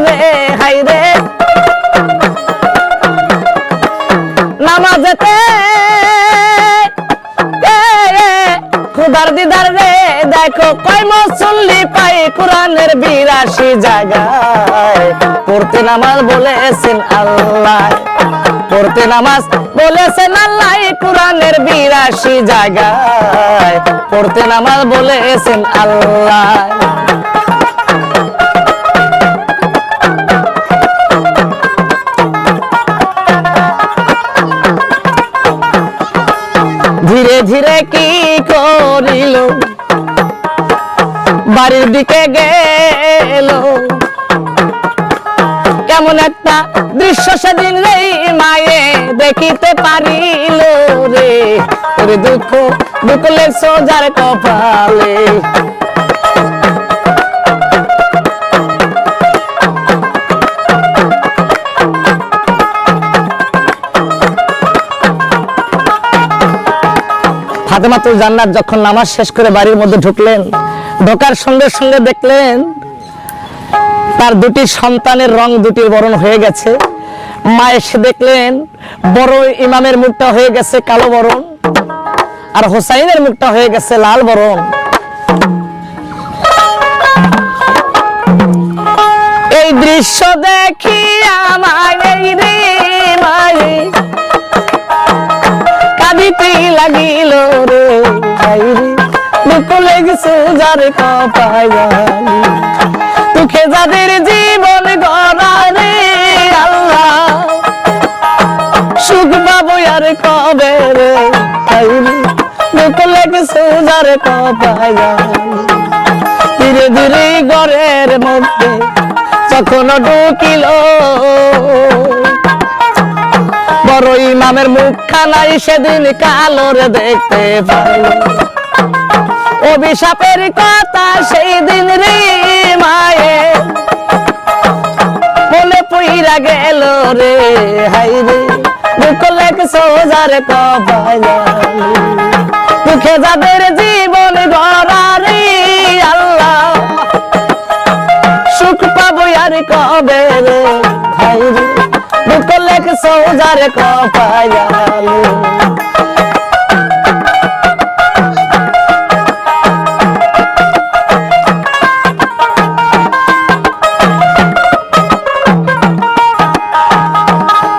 রে হাই রে নামাজেতে খুদার দিদার রে দেখো কয় মুসল্লি পাই কোরআনের 82 জায়গায় পড়তে নামাজ বলেছেন আল্লাহ পড়তে নামাজ বলেছেন আল্লাহ কোরআনের 82 জায়গায় পড়তে নামাজ বলেছেন আল্লাহ ধীরে ধীরে কি করিল বাড়ির দিকে গেল কেমন একটা দৃশ্য সেদিন রে মায়ে দেখিতে পারিল রে ওরে দুঃখ দুঃখলে সোজার কপালে ফাতেমাতুল জান্নাত যখন নামাজ শেষ করে বাড়ির মধ্যে ঢুকলেন ঢোকার সঙ্গে সঙ্গে দেখলেন তার দুটি সন্তানের রং দুটির বরণ হয়ে গেছে মা এসে দেখলেন বড় ইমামের মুখটা হয়ে গেছে কালো বরণ আর হোসাইনের মুখটা হয়ে গেছে লাল বরণ এই দৃশ্য দেখি আমার রে মায়ে কাঁদিতে লাগিল রে হাই রে দুঃখ লেগেছে যার কপালে দুঃখে যাদের জীবন গড়া রে আল্লাহ সুখ পাবো আর কবে রে হাই রে দুঃখ লেগেছে যার কপালে ধীরে ধীরে ঘরের মধ্যে যখন ঢুকিল বড় ইমামের মুখখানাই সেদিন কালোরে দেখতে পাইল অভিশাপের কথা সেই দিন রে মায়ে মনে পইরা গেল রে হাই রে দুঃখ লেগেছে যার কপালে দুঃখে যাদের জীবন গড়া রে আল্লাহ সুখ পাবো আর কবে রে হাই রে দুঃখ লেগেছে যার কপালে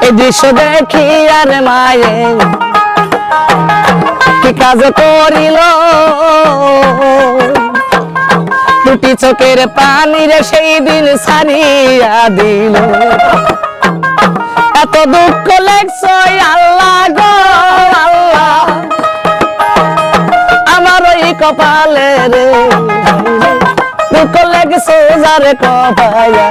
এই দৃশ্য দেখি আর মায়ে কি কাজ করিল দুটি চোখের পানি রে সেই দিন ছাড়িয়া দিল এত দুঃখ লেগছে আল্লাহ গো আল্লাহ আমার ওই কপালে রে দুঃখ লেগছে যার কপালে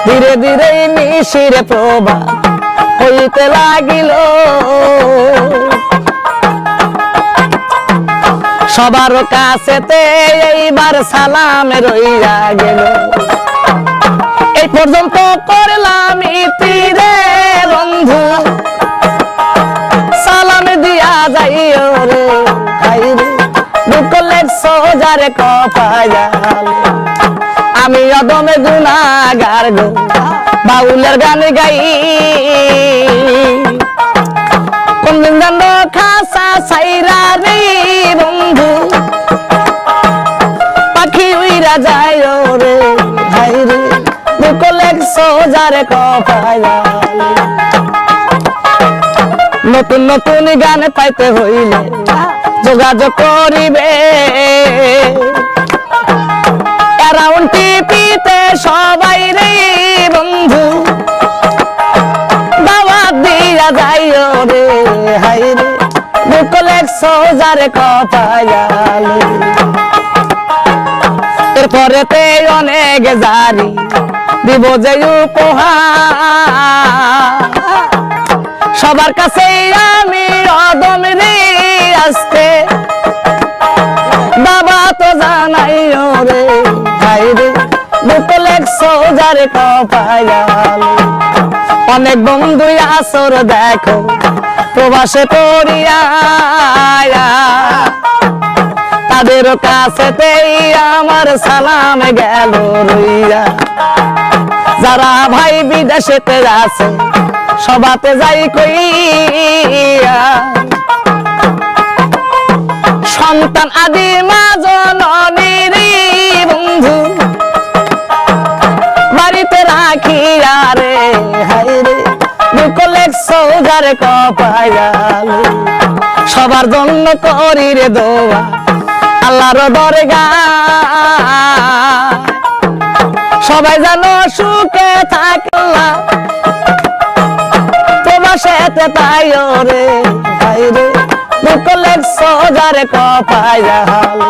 ধীরে ধীরে নিশিরে প্রবাহ হইতে লাগিল সবার কাছেতে এইবার সালাম রইয়া গেল এই পর্যন্ত করলাম ইতিরে বন্ধু সালাম দিয়া যাইও রে হাই রে দুঃখ লেগছে যার কপালে আমি অদমে গুনাহগার গো বাউলের গান গাই কোনদিন জানো খাসা সাইরা রে বন্ধু পাখি উইরা যায় রে হাই রে দুঃখ লেগছে যার কপালে নতুন নতুন গান পাইতে হইলে যোগাযোগ করিবে রাউন্ড টিপিতে সবাই রে বন্ধু দাওয়াত দিয়া যাইও রে হাই রে দুঃখ লেগছে যার কপালে এরপরেতে অনেক জারি দিব যে উপহার সবার কাছে আমি অদম রে আজকে বাবা তো জানাইও রে হাই রে দুঃখ লেগছে যার কপালে অনেক বন্ধু আসর দেখো প্রবাসে পড়িয়া তাদের কাছেতেই আমার সালাম গেল রইয়া যারা ভাই বিদেশেতে আছে সবাতে যাই কইয়া সন্তান আদি মা জননীর বন্ধু বাড়িতে রাখিয়া রে হায় রে দুকলে সৌজার কপায়ালে সবার জন্য করি রে দোয়া আল্লাহর দরগায় সবাই যেন সুখে থাকলা প্রবাসেতে তাইও রে হায় রে দুকলে সৌজার কপায়ালে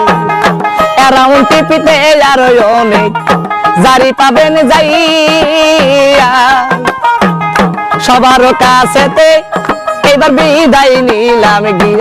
এরাউন্ড টিপিতে আর অনেক জারি পাবেন যাইয়া সবার কাছেতে এবার বিদায় নিলাম গিয়া।